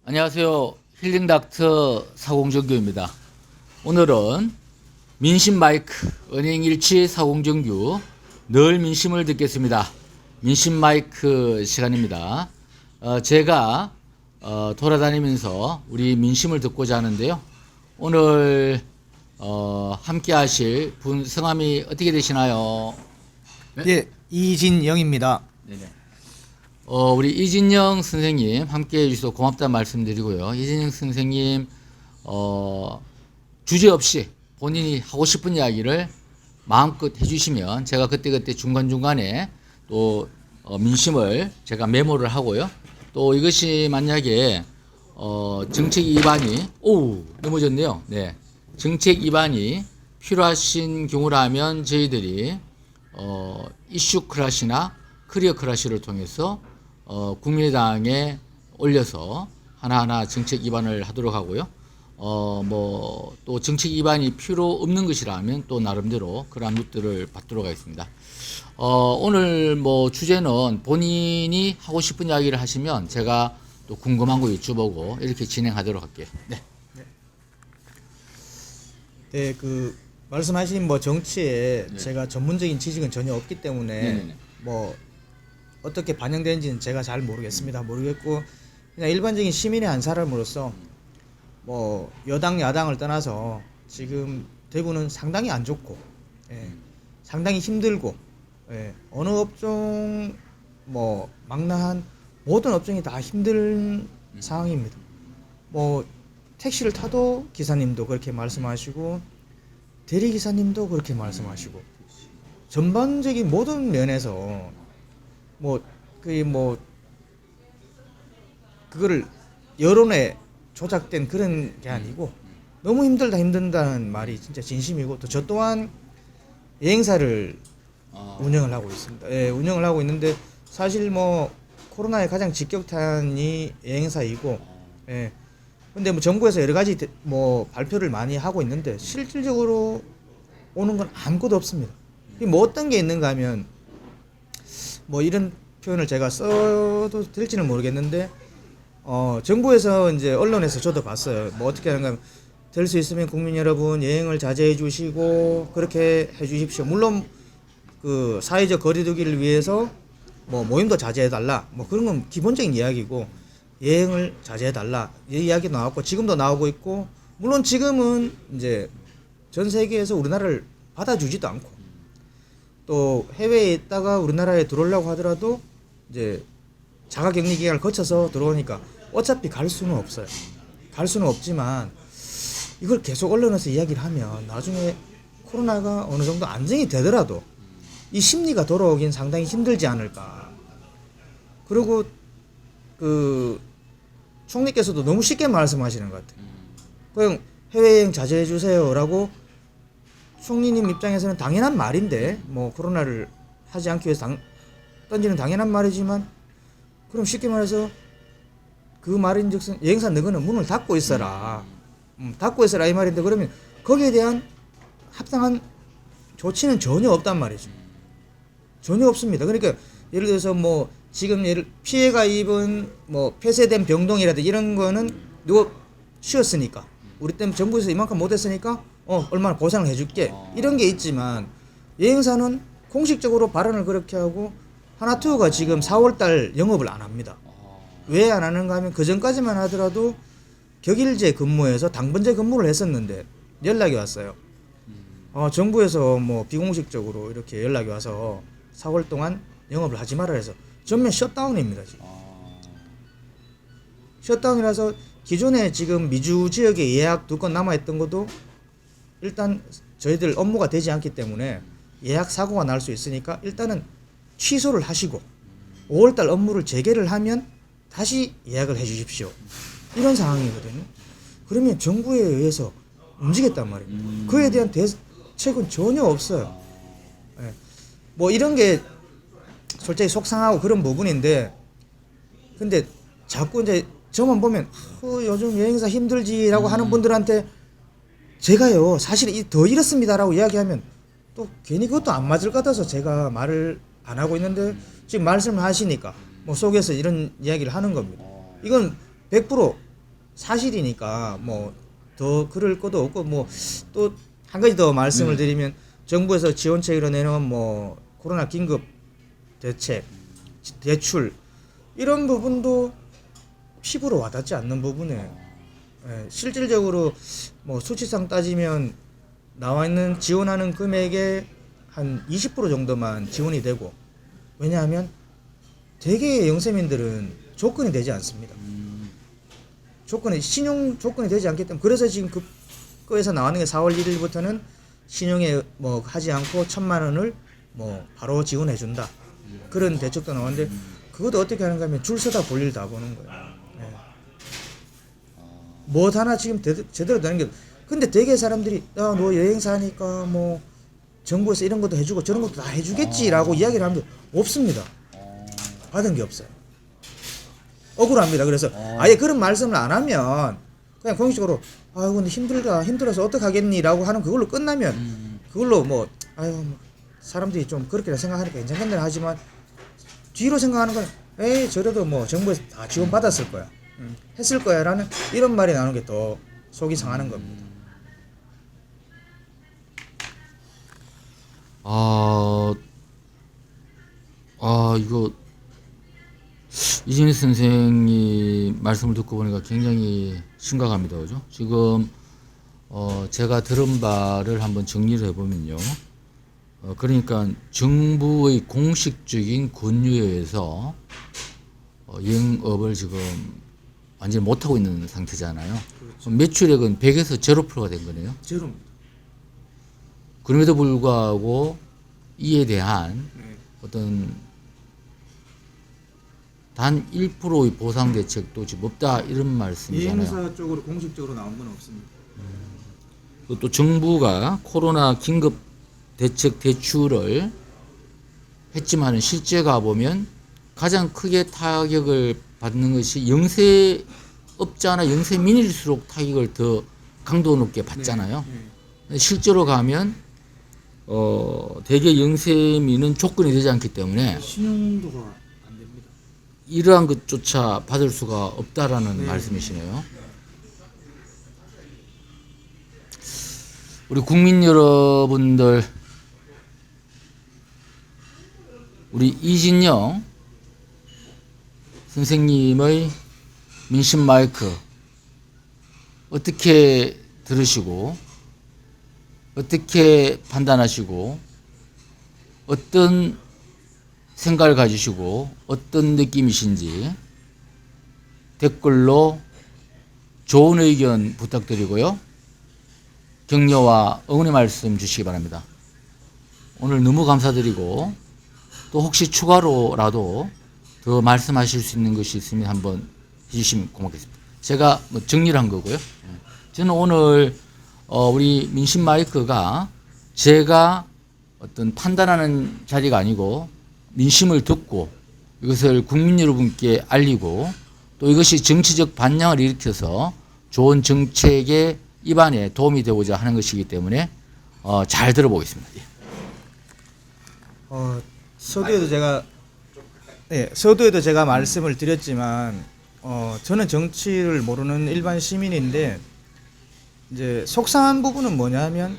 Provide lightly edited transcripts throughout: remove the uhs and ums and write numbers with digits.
안녕하세요. 힐링닥터 사공정규입니다. 오늘은 민심마이크 은행일치 사공정규 늘 민심을 듣겠습니다. 민심마이크 시간입니다. 제가 돌아다니면서 우리 민심을 듣고자 하는데요. 오늘 함께 하실 분 성함이 어떻게 되시나요? 네, 예, 이진영입니다. 네네. 우리 이진영 선생님 함께 해주셔서 고맙다는 말씀드리고요. 이진영 선생님 주제 없이 본인이 하고 싶은 이야기를 마음껏 해주시면 제가 그때그때 중간중간에 또 민심을 제가 메모를 하고요. 또 이것이 만약에 정책 위반이 넘어졌네요. 네, 정책 위반이 필요하신 경우라면 저희들이 이슈 클래시나 커리어 클래시를 통해서 국민의당에 올려서 하나하나 정책 위반을 하도록 하고요. 또 정책 위반이 필요 없는 것이라면 또 나름대로 그러한 룰들을 받도록 하겠습니다. 오늘 주제는 본인이 하고 싶은 이야기를 하시면 제가 또 궁금한 거 여쭤보고 이렇게 진행하도록 할게요. 네. 네, 말씀하신 정치에 네. 제가 전문적인 지식은 전혀 없기 때문에 네네네. 어떻게 반영되는지는 제가 잘 모르겠습니다. 모르겠고 그냥 일반적인 시민의 한 사람으로서 여당 야당을 떠나서 지금 대구는 상당히 안 좋고 상당히 힘들고 어느 업종 망라한 모든 업종이 다 힘든 상황입니다. 택시를 타도 기사님도 그렇게 말씀하시고 대리기사님도 그렇게 말씀하시고 전반적인 모든 면에서 그거를 여론에 조작된 그런 게 아니고 너무 힘들다는 말이 진짜 진심이고 또 저 또한 여행사를 운영을 하고 있습니다. 운영을 하고 있는데 사실 코로나의 가장 직격탄이 여행사이고 근데 정부에서 여러 가지 발표를 많이 하고 있는데 실질적으로 오는 건 아무것도 없습니다. 어떤 게 있는가 하면 이런 표현을 제가 써도 될지는 모르겠는데 정부에서 이제 언론에서 저도 봤어요. 어떻게 하는가 하면 될 수 있으면 국민 여러분 여행을 자제해 주시고 그렇게 해 주십시오. 물론 그 사회적 거리두기를 위해서 모임도 자제해 달라. 그런 건 기본적인 이야기고 여행을 자제해 달라. 이 이야기 나왔고 지금도 나오고 있고 물론 지금은 이제 전 세계에서 우리나라를 받아주지도 않고 또 해외에 있다가 우리나라에 들어오려고 하더라도 이제 자가격리 기간을 거쳐서 들어오니까 어차피 갈 수는 없어요. 갈 수는 없지만 이걸 계속 언론에서 이야기를 하면 나중에 코로나가 어느 정도 안정이 되더라도 이 심리가 돌아오긴 상당히 힘들지 않을까. 그리고 총리께서도 너무 쉽게 말씀하시는 것 같아요. 그냥 해외여행 자제해 주세요라고 총리님 입장에서는 당연한 말인데 코로나를 하지 않기 위해서 던지는 당연한 말이지만 그럼 쉽게 말해서 그 말인즉슨 여행사 너희는 문을 닫고 있어라. 닫고 있어라 이 말인데 그러면 거기에 대한 합당한 조치는 전혀 없단 말이죠. 전혀 없습니다. 그러니까 예를 들어서 지금 피해가 입은 폐쇄된 병동이라든지 이런 거는 누가 쉬었으니까 우리 때문에 정부에서 이만큼 못했으니까 얼마나 보상을 해줄게 이런 게 있지만 여행사는 공식적으로 발언을 그렇게 하고 하나투어가 지금 4월달 영업을 안 합니다. 왜 안 하는가 하면 그 전까지만 하더라도 격일제 근무에서 당번제 근무를 했었는데 연락이 왔어요. 정부에서 비공식적으로 이렇게 연락이 와서 4월 동안 영업을 하지 말아 해서 전면 셧다운입니다. 지금. 셧다운이라서 기존에 지금 미주 지역에 예약 2건 남아있던 것도 일단 저희들 업무가 되지 않기 때문에 예약 사고가 날 수 있으니까 일단은 취소를 하시고 5월달 업무를 재개를 하면 다시 예약을 해 주십시오. 이런 상황이거든요. 그러면 정부에 의해서 움직였단 말이에요. 그에 대한 대책은 전혀 없어요. 이런 게 솔직히 속상하고 그런 부분인데 근데 자꾸 이제 저만 보면 요즘 여행사 힘들지라고 하는 분들한테 제가요 사실 더 이렇습니다라고 이야기하면 또 괜히 그것도 안 맞을 것 같아서 제가 말을 안 하고 있는데 지금 말씀을 하시니까 속에서 이런 이야기를 하는 겁니다. 이건 100% 사실이니까 뭐 더 그럴 것도 없고 뭐 또 한 가지 더 말씀을 드리면 정부에서 지원책으로 내놓은 뭐 코로나 긴급 대책, 대출 이런 부분도 피부로 와닿지 않는 부분에 실질적으로 뭐 수치상 따지면 나와 있는 지원하는 금액의 한 20% 정도만 지원이 되고 왜냐하면 대개의 영세민들은 조건이 되지 않습니다. 신용 조건이 되지 않기 때문에 그래서 지금 그거에서 나오는 게 4월 1일부터는 신용에 뭐 하지 않고 1,000만 원을 뭐 바로 지원해 준다. 그런 대책도 나오는데 그것도 어떻게 하는가 하면 줄 서다 볼 일 다 보는 거예요. 뭐 하나 지금 제대로 되는 게 근데 대개 사람들이 야, 너 여행사 하니까 뭐 정부에서 이런 것도 해주고 저런 것도 다 해주겠지라고 이야기를 하면 없습니다. 받은 게 없어요. 억울합니다. 그래서 아예 그런 말씀을 안 하면 그냥 공식적으로 아유 근데 힘들어서 어떡하겠니라고 하는 그걸로 끝나면 그걸로 뭐 아유 뭐 사람들이 좀 그렇게 생각하니까 괜찮겠네 하지만 뒤로 생각하는 건 에이 저래도 뭐 정부에서 다 지원 받았을 거야 했을 거야 라는 이런 말이 나오는 게 더 속이 상하는 겁니다. 이거 이진희 선생님 말씀을 듣고 보니까 굉장히 심각합니다. 그죠? 지금 제가 들은 바를 한번 정리를 해보면요. 그러니까 정부의 공식적인 권유에 의해서 영업을 지금 완전히 못하고 있는 상태잖아요. 그렇죠. 매출액은 100에서 0%가 된 거네요. 제로입니다. 그럼에도 불구하고 이에 대한 어떤 단 1%의 보상 대책도 지금 없다 이런 말씀이잖아요. 여행사 쪽으로 공식적으로 나온 건 없습니다. 또 정부가 코로나 긴급 대책 대출을 했지만 실제가 보면 가장 크게 타격을 받는 것이 영세업자나 영세민일수록 타격을 더 강도 높게 받잖아요. 실제로 가면 대개 영세민은 조건이 되지 않기 때문에 신용도가 안 됩니다. 이러한 것조차 받을 수가 없다라는 말씀이시네요. 우리 국민 여러분들, 우리 이진영 선생님의 민심 마이크 어떻게 들으시고 어떻게 판단하시고 어떤 생각을 가지시고 어떤 느낌이신지 댓글로 좋은 의견 부탁드리고요. 격려와 응원의 말씀 주시기 바랍니다. 오늘 너무 감사드리고 또 혹시 추가로라도 더 말씀하실 수 있는 것이 있으면 한번 해주시면 고맙겠습니다. 제가 뭐 정리를 한 거고요. 저는 오늘 우리 민심 마이크가 제가 어떤 판단하는 자리가 아니고 민심을 듣고 이것을 국민 여러분께 알리고 또 이것이 정치적 반향을 일으켜서 좋은 정책의 입안에 도움이 되고자 하는 것이기 때문에 잘 들어보겠습니다. 서두에도 제가 말씀을 드렸지만 저는 정치를 모르는 일반 시민인데 이제 속상한 부분은 뭐냐면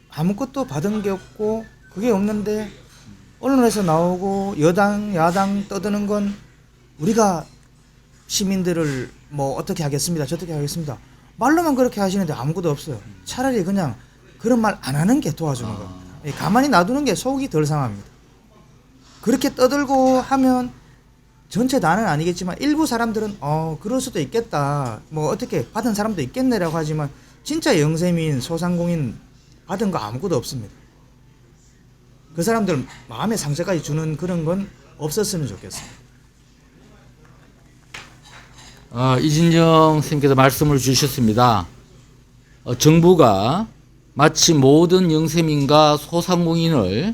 아무것도 받은 게 없고 그게 없는데 언론에서 나오고 여당 야당 떠드는 건 우리가 시민들을 뭐 어떻게 하겠습니다 저떻게 하겠습니다 말로만 그렇게 하시는데 아무것도 없어요. 차라리 그냥 그런 말 안 하는 게 도와주는 겁니다. 가만히 놔두는 게 속이 덜 상합니다. 그렇게 떠들고 하면 전체 다는 아니겠지만 일부 사람들은 그럴 수도 있겠다 뭐 어떻게 받은 사람도 있겠네라고 하지만 진짜 영세민 소상공인 받은 거 아무것도 없습니다. 그 사람들 마음의 상처까지 주는 그런 건 없었으면 좋겠습니다. 이진영 선생님께서 말씀을 주셨습니다. 정부가 마치 모든 영세민과 소상공인을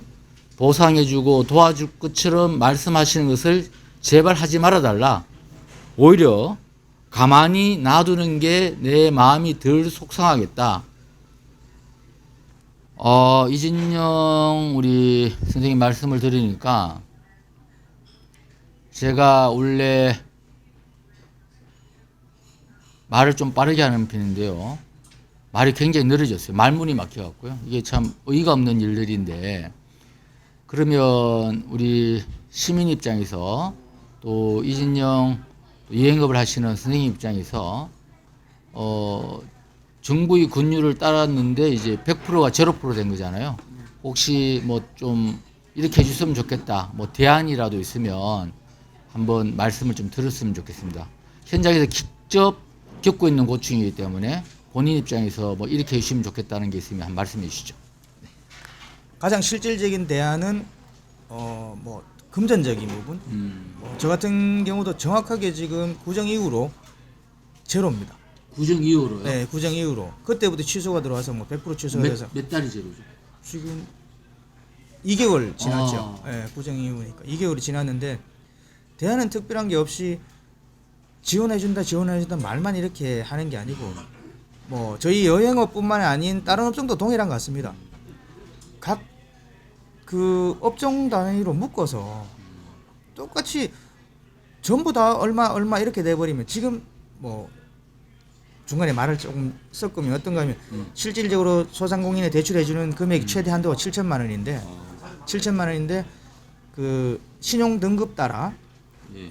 보상해주고 도와줄 것처럼 말씀하시는 것을 제발 하지 말아달라. 오히려 가만히 놔두는 게 내 마음이 덜 속상하겠다. 이진영 우리 선생님 말씀을 들으니까 제가 원래 말을 좀 빠르게 하는 편인데요. 말이 굉장히 느려졌어요. 말문이 막혀갖고요. 이게 참 의의가 없는 일들인데, 그러면 우리 시민 입장에서 또 이진영 여행업을 하시는 선생님 입장에서 정부의 권유를 따랐는데 이제 100%가 0% 된 거잖아요. 혹시 뭐 좀 이렇게 해줬으면 좋겠다, 뭐 대안이라도 있으면 한번 말씀을 좀 들었으면 좋겠습니다. 현장에서 직접 겪고 있는 고충이기 때문에 본인 입장에서 뭐 이렇게 해주시면 좋겠다는 게 있으면 한 말씀해 주시죠. 가장 실질적인 대안은 뭐 금전적인 부분. 저 같은 경우도 정확하게 지금 구정 이후로 제로입니다. 구정 이후로요? 네, 구정 이후로 그때부터 취소가 들어와서 뭐 100% 취소가 돼서 몇 달이 제로죠? 지금 2개월 지났죠. 아. 네, 구정 이후니까 2개월이 지났는데 대안은 특별한 게 없이 지원해준다 말만 이렇게 하는 게 아니고 뭐 저희 여행업뿐만 아닌 다른 업종도 동일한 것 같습니다. 각 그 업종 단위로 묶어서 똑같이 전부 다 얼마 이렇게 돼버리면 지금 뭐 중간에 말을 조금 섞으면 어떤가 하면 실질적으로 소상공인에 대출해주는 금액이 최대 한도가 7천만 원인데 7천만 원인데 그 신용 등급 따라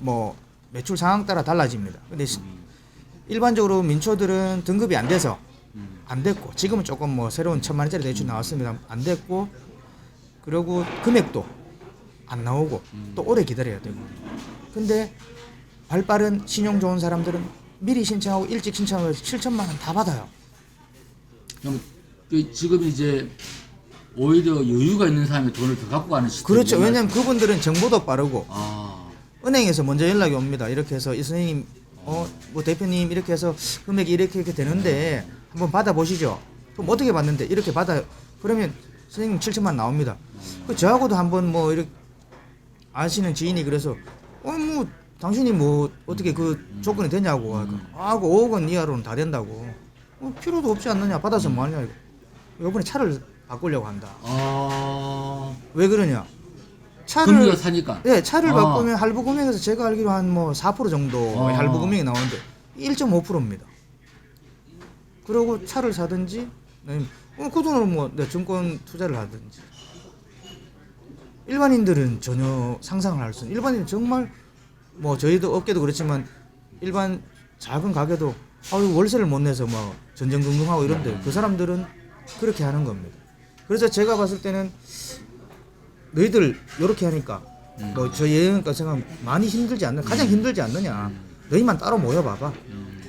뭐 매출 상황 따라 달라집니다. 근데 일반적으로 민초들은 등급이 안 돼서 안 됐고 지금은 조금 뭐 새로운 1,000만 원짜리 대출 나왔습니다. 안 됐고 그리고 금액도 안 나오고 또 오래 기다려야 되고. 근데 발 빠른 신용 좋은 사람들은 미리 신청하고 일찍 신청하고 7천만 원 다 받아요. 그럼 지금 이제 오히려 여유가 있는 사람이 돈을 더 갖고 가는 시스템이 그렇죠. 왜냐하면 그분들은 정보도 빠르고 아, 은행에서 먼저 연락이 옵니다. 이렇게 해서 이 선생님 뭐 대표님 이렇게 해서 금액이 이렇게 되는데 한번 받아보시죠. 그럼 어떻게 받는데 이렇게 받아요. 그러면 선생님 7천만 나옵니다. 그 저하고도 한번 뭐 이렇게 아시는 지인이 그래서 뭐 당신이 뭐 어떻게 그 조건이 되냐고 하고 5억 원 이하로는 다 된다고. 필요도 없지 않느냐. 받아서 뭐하냐 이거. 이번에 차를 바꾸려고 한다. 왜 그러냐. 금리가 사니까. 네, 차를 바꾸면 할부 금액에서 제가 알기로 한 뭐 4% 정도 할부 금액이 나오는데 1.5%입니다. 그리고 차를 사든지 그 돈으로 뭐 증권 투자를 하든지. 일반인들은 전혀 상상을 할 수 없는. 일반인 정말 뭐 저희도 업계도 그렇지만 일반 작은 가게도 월세를 못 내서 뭐 전전긍긍하고 이런데 그 사람들은 그렇게 하는 겁니다. 그래서 제가 봤을 때는 너희들 이렇게 하니까 뭐 저희 여행가 생각 많이 힘들지 않느 가장 힘들지 않느냐. 너희만 따로 모여봐봐.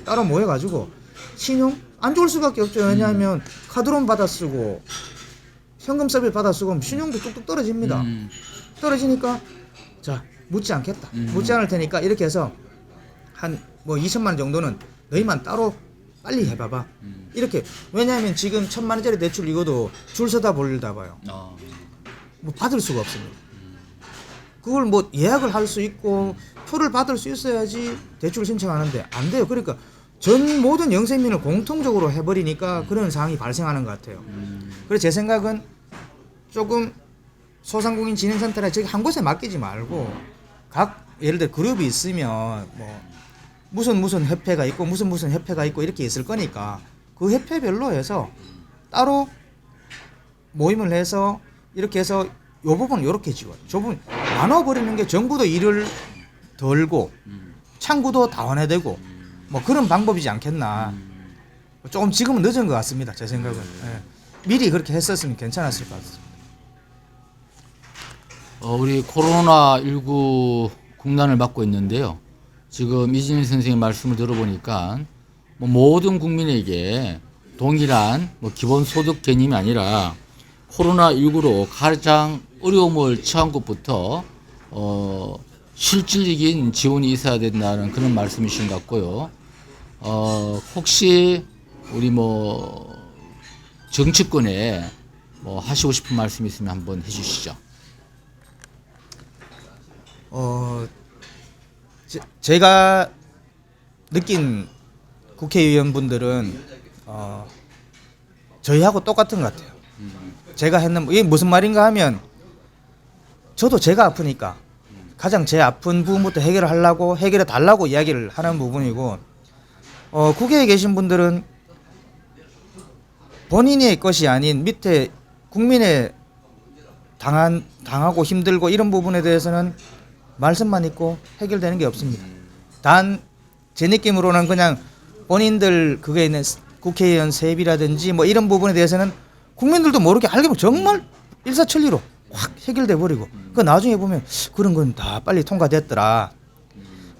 따로 모여가지고 신용 안 좋을 수밖에 없죠. 왜냐하면 카드론 받아 쓰고 현금 서비스 받아 쓰고 신용도 뚝뚝 떨어집니다. 떨어지니까 자 묻지 않겠다. 묻지 않을 테니까 이렇게 해서 한 뭐 2천만 원 정도는 너희만 따로 빨리 해봐봐. 이렇게. 왜냐하면 지금 1,000만 원짜리 대출 이거도 줄 서다 볼다 봐요. 뭐 받을 수가 없습니다. 그걸 뭐 예약을 할 수 있고 표를 받을 수 있어야지 대출 신청하는데 안 돼요. 그러니까 전 모든 영세민을 공통적으로 해버리니까 그런 상황이 발생하는 것 같아요. 그래서 제 생각은 조금 소상공인 진흥센터나 저기 한 곳에 맡기지 말고 각 예를 들어 그룹이 있으면 뭐 무슨 협회가 있고 무슨 협회가 있고 이렇게 있을 거니까 그 협회별로 해서 따로 모임을 해서 이렇게 해서 요 부분 이렇게 지원. 저 부분 나눠버리는 게 정부도 일을 덜고 창구도 다원화되고 뭐 그런 방법이지 않겠나. 조금 지금은 늦은 것 같습니다. 제 생각은. 예. 미리 그렇게 했었으면 괜찮았을 것 같습니다. 우리 코로나19 국난을 맞고 있는데요. 지금 이진희 선생님 말씀을 들어보니까 뭐 모든 국민에게 동일한 뭐 기본소득 개념이 아니라 코로나19로 가장 어려움을 처한 것부터 실질적인 지원이 있어야 된다는 그런 말씀이신 것 같고요. 혹시 우리 뭐 정치권에 뭐 하시고 싶은 말씀 있으면 한번 해주시죠. 제가 느낀 국회의원분들은 저희하고 똑같은 것 같아요. 제가 했는 이게 무슨 말인가 하면 저도 제가 아프니까 가장 제 아픈 부분부터 해결해 달라고 이야기를 하는 부분이고 국회에 계신 분들은 본인의 것이 아닌 밑에 국민의 당하고 힘들고 이런 부분에 대해서는 말씀만 있고 해결되는 게 없습니다. 단 제 느낌으로는 그냥 본인들 그게 있는 국회의원 세비라든지 뭐 이런 부분에 대해서는 국민들도 모르게 알게 보면 정말 일사천리로 확 해결돼 버리고 그 나중에 보면 그런 건 다 빨리 통과됐더라.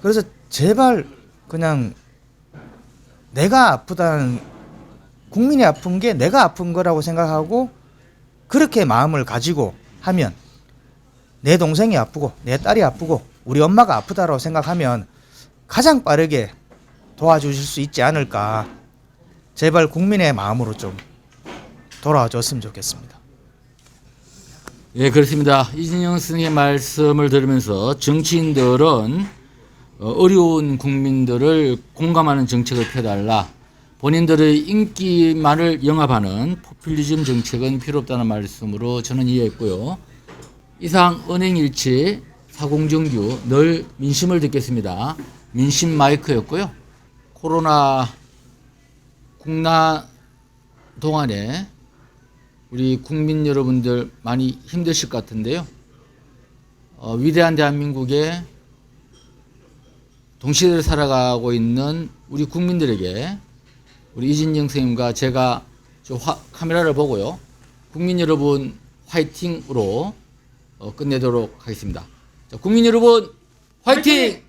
그래서 제발 그냥 내가 아프다는 국민이 아픈 게 내가 아픈 거라고 생각하고 그렇게 마음을 가지고 하면 내 동생이 아프고 내 딸이 아프고 우리 엄마가 아프다라고 생각하면 가장 빠르게 도와주실 수 있지 않을까. 제발 국민의 마음으로 좀 돌아와줬으면 좋겠습니다. 예, 그렇습니다. 이진영 선생님의 말씀을 들으면서 정치인들은 어려운 국민들을 공감하는 정책을 펴달라. 본인들의 인기만을 영합하는 포퓰리즘 정책은 필요 없다는 말씀으로 저는 이해했고요. 이상 은행일치 사공정규 늘 민심을 듣겠습니다. 민심 마이크였고요. 코로나 국난 동안에 우리 국민 여러분들 많이 힘드실 것 같은데요. 위대한 대한민국에 동시대를 살아가고 있는 우리 국민들에게 우리 이진영 선생님과 제가 카메라를 보고요. 국민 여러분 화이팅으로 끝내도록 하겠습니다. 자, 국민 여러분 화이팅!